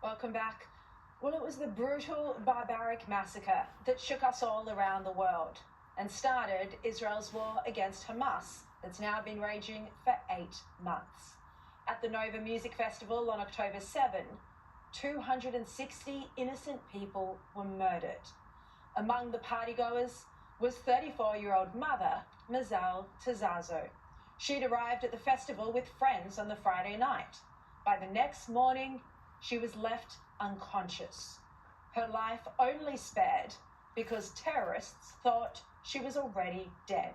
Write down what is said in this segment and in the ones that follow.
Welcome back. Well, it was the brutal, barbaric massacre that shook us all around the world and started Israel's war against Hamas that's now been raging for 8 months. At the Nova Music Festival on October 7, 260 innocent people were murdered. Among the partygoers was 34-year-old mother Mazal Tazazo. She'd arrived at the festival with friends on the Friday night. By the next morning, she was left unconscious. Her life only spared because terrorists thought she was already dead.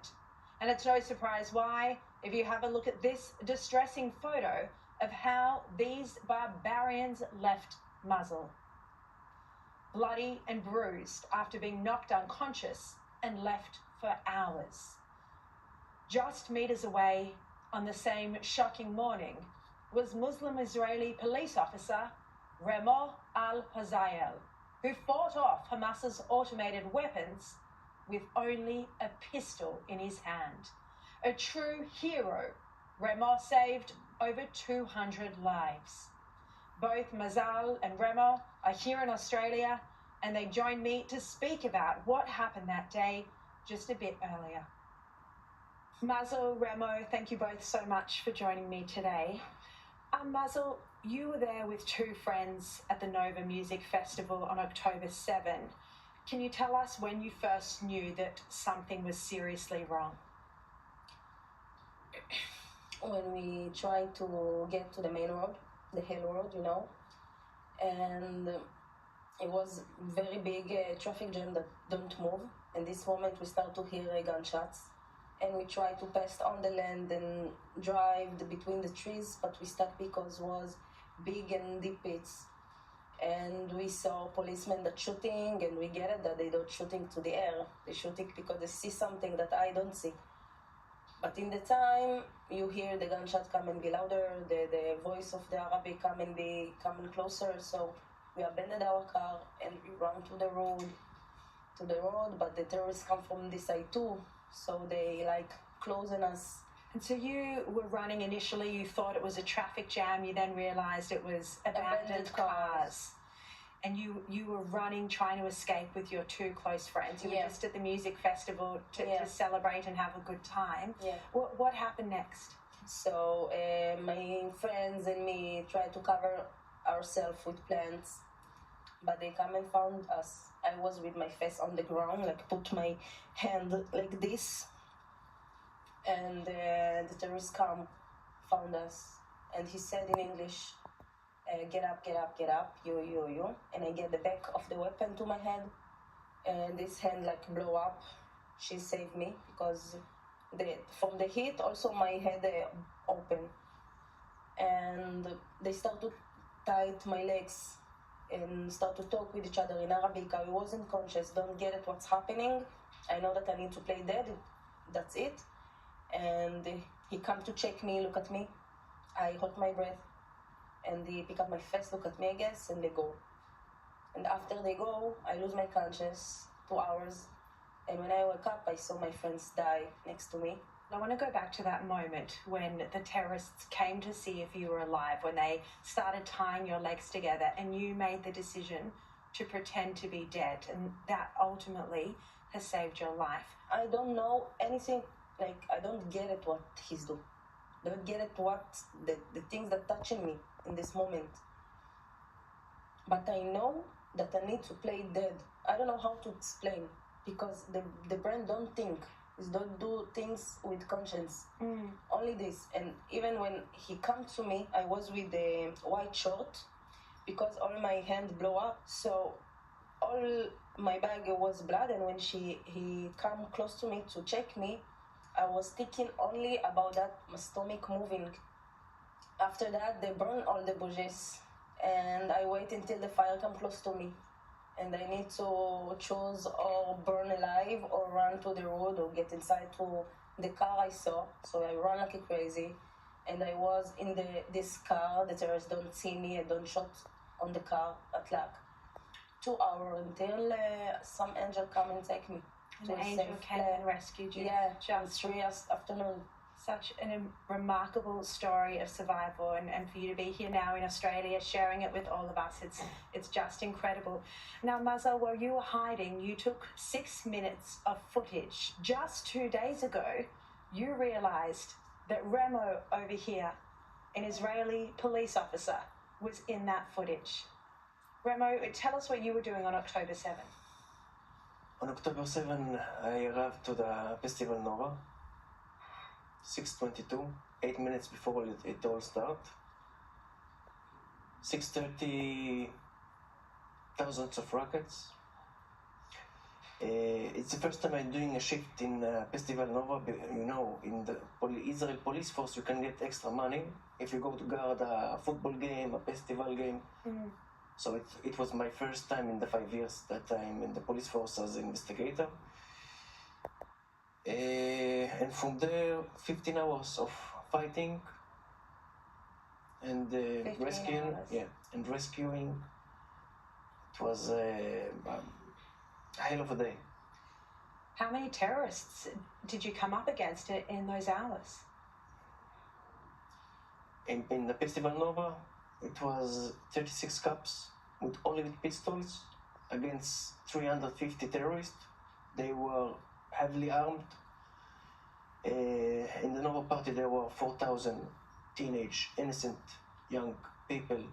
And it's no surprise why, if you have a look at this distressing photo of how these barbarians left Mazal. Bloody and bruised after being knocked unconscious and left for hours. Just meters away on the same shocking morning was Muslim Israeli police officer Remo Al-Hazael, who fought off Hamas's automated weapons with only a pistol in his hand. A true hero, Remo saved over 200 lives. Both Mazal and Remo are here in Australia, and they joined me to speak about what happened that day just a bit earlier. Mazal, Remo, thank you both so much for joining me today. Mazal, you were there with 2 friends at the Nova Music Festival on October 7. Can you tell us when you first knew that something was seriously wrong? When we tried to get to the main road, the hill road, and it was very big traffic jam that don't move. In this moment, we start to hear gunshots, and we try to pass on the land and drive between the trees, but we stuck because it was big and deep pits. And we saw policemen that shooting, and we get it that they don't shooting to the air. They shooting because they see something that I don't see. But in the time, you hear the gunshot come and be louder, the voice of the Arabic coming closer. So we abandoned our car and we ran to the road, but the terrorists come from this side too. So they closing us. And so you were running initially, you thought it was a traffic jam, you then realised it was abandoned cars. And you were running, trying to escape with your 2 close friends. You were just at the music festival to celebrate and have a good time. Yeah. What happened next? So my friends and me tried to cover ourselves with plants, but they come and found us. I was with my face on the ground, put my hand like this, and the terrorist found us, and he said in English, get up, get up, get up, you. And I get the back of the weapon to my head, and this hand blow up. She saved me because from the heat, also my head open, and they start to tie my legs and start to talk with each other in Arabic. I wasn't conscious, don't get it what's happening. I know that I need to play dead, that's it. And he come to check me, look at me. I hold my breath, and they pick up my face, look at me, I guess, and they go. And after they go, I lose my conscious 2 hours. And when I wake up, I saw my friends die next to me. I want to go back to that moment when the terrorists came to see if you were alive, when they started tying your legs together and you made the decision to pretend to be dead, and that ultimately has saved your life. I don't know anything, I don't get it what he's doing. Don't get it what the things that touching me in this moment. But I know that I need to play dead. I don't know how to explain, because the brain don't think. It don't do things with conscience. Only this. And even when he come to me, I was with the white short, because all my hand blow up. So all my bag was blood, and when he come close to me to check me, I was thinking only about that, my stomach moving. After that, they burn all the bushes, and I wait until the fire come close to me. And I need to choose or burn alive or run to the road or get inside to the car I saw. So I run like a crazy, and I was in this car. The terrorists don't see me. I don't shot on the car at 2 hours until some angel come and take me. An angel came and rescued you. Yeah, just 3 afternoon. Such a remarkable story of survival, and for you to be here now in Australia sharing it with all of us, it's just incredible. Now, Mazel, while you were hiding, you took 6 minutes of footage. Just 2 days ago, you realised that Remo over here, an Israeli police officer, was in that footage. Remo, tell us what you were doing on October 7th. On October 7, I arrived to the Festival Nova, 6:22, 8 minutes before it all started. 6:30, thousands of rockets. It's the first time I'm doing a shift in Festival Nova. You know, in the Israel police force, you can get extra money if you go to guard a football game, a festival game. So it was my first time in the 5 years that I'm in the police force as an investigator. And from there, 15 hours of fighting and rescuing. hours. Yeah, and rescuing. It was a hell of a day. How many terrorists did you come up against in those hours? In the Festival Nova, it was 36 cops with only with pistols against 350 terrorists. They were heavily armed. In the Nova Party, there were 4,000 teenage, innocent young people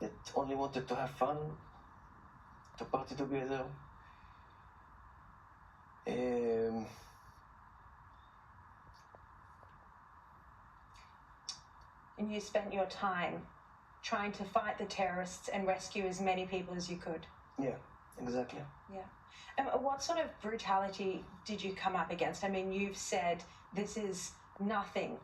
that only wanted to have fun, to party together. And you spent your time trying to fight the terrorists and rescue as many people as you could. Yeah, exactly. Yeah. And what sort of brutality did you come up against? I mean, you've said this is nothing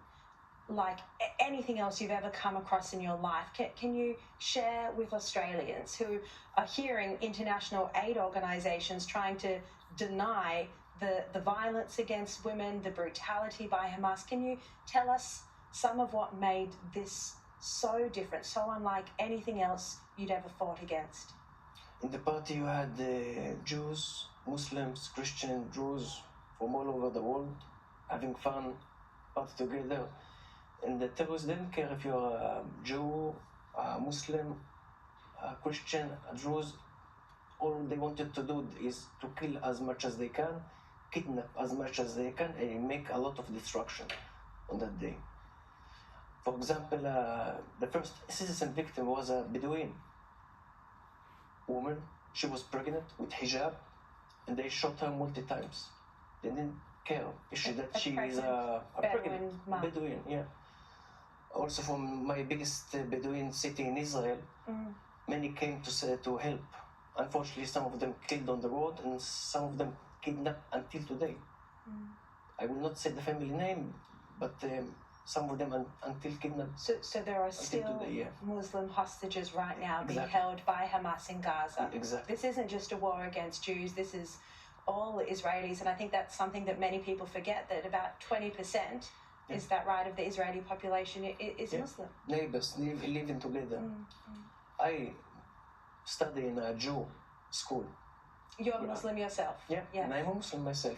like anything else you've ever come across in your life. Can you share with Australians who are hearing international aid organisations trying to deny the violence against women, the brutality by Hamas? Can you tell us some of what made this so different, so unlike anything else you'd ever fought against? In the party, you had Jews, Muslims, Christian, Druze from all over the world having fun, party together. And the terrorists didn't care if you're a Jew, a Muslim, a Christian, a Druze. All they wanted to do is to kill as much as they can, kidnap as much as they can, and make a lot of destruction on that day. For example, the first citizen victim was a Bedouin woman. She was pregnant with hijab, and they shot her multiple times. They didn't care if she is a pregnant Bedouin. Yeah. Also, from my biggest Bedouin city in Israel, many came to help. Unfortunately, some of them killed on the road, and some of them kidnapped until today. I will not say the family name, but some of them until kidnapped. So there are still today, yeah. Muslim hostages right now being Exactly. held by Hamas in Gaza. Exactly. This isn't just a war against Jews, this is all Israelis, and I think that's something that many people forget, that about 20%, is that right, of the Israeli population is Muslim. Neighbors living together. I study in a Jew school. You're Muslim yourself? Yeah, and I'm a Muslim myself.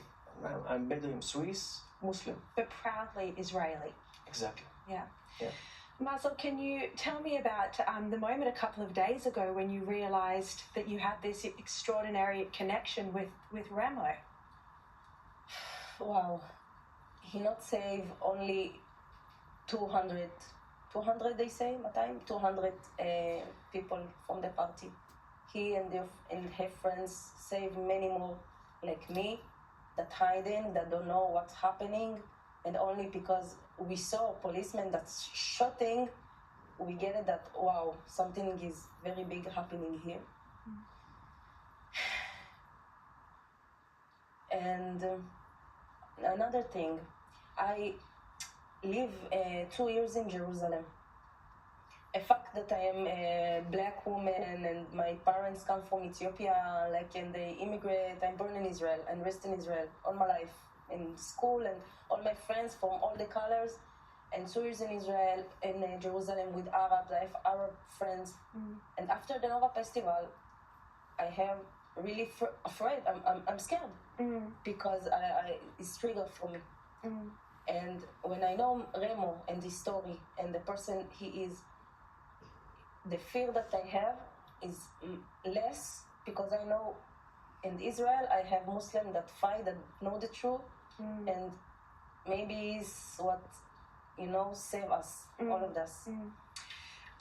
I'm Bedouin, Swiss, Muslim. But proudly Israeli. Exactly. Yeah. Yeah. Mazel, can you tell me about the moment a couple of days ago when you realised that you had this extraordinary connection with Remo? Wow. He not save only 200 they say, 200 people from the party. He and her friends save many more like me, that hiding, that don't know what's happening, and only because we saw a policeman that's shooting, we get it that, wow, something is very big happening here. And another thing, I live 2 years in Jerusalem. The fact that I am a black woman and my parents come from Ethiopia, and they immigrate, I'm born in Israel and raised in Israel all my life, in school, and all my friends from all the colors, and 2 years in Israel, in Jerusalem with Arabs, I have Arab friends. And after the Nova Festival, I have really afraid, I'm scared, because it's triggered for me. And when I know Remo and his story and the person he is, the fear that I have is less, because I know in Israel I have Muslims that fight, that know the truth, and maybe it's what, save us, all of us.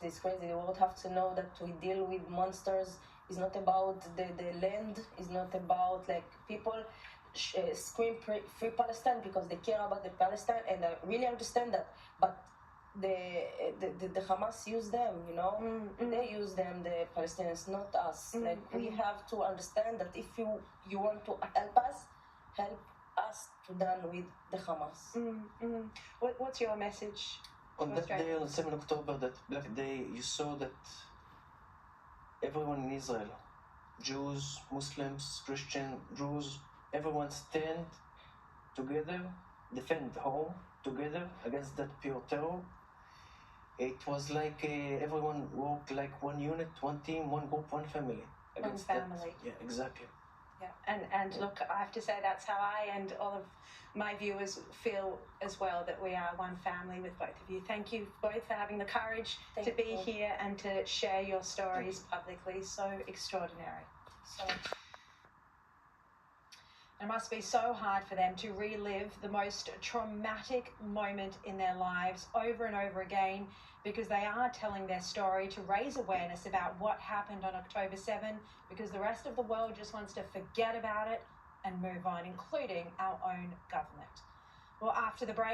It's crazy. The world have to know that we deal with monsters. It's not about the land. It's not about like people scream free Palestine because they care about the Palestine, and I really understand that. But the Hamas use them, they use them, the Palestinians, not us. Like we have to understand that if you want to help us to done with the Hamas. What's your message? On that day, on 7 October, that Black Day, you saw that everyone in Israel, Jews, Muslims, Christian, Druze, everyone stand together, defend home together against that pure terror. It was like everyone worked like one unit, one team, one group, one family. One family. Yeah, exactly. Yeah, and look, I have to say that's how I and all of my viewers feel as well, that we are one family with both of you. Thank you both for having the courage to be here and to share your stories publicly. So extraordinary. So it must be so hard for them to relive the most traumatic moment in their lives over and over again, because they are telling their story to raise awareness about what happened on October 7, because the rest of the world just wants to forget about it and move on, including our own government. Well, after the break,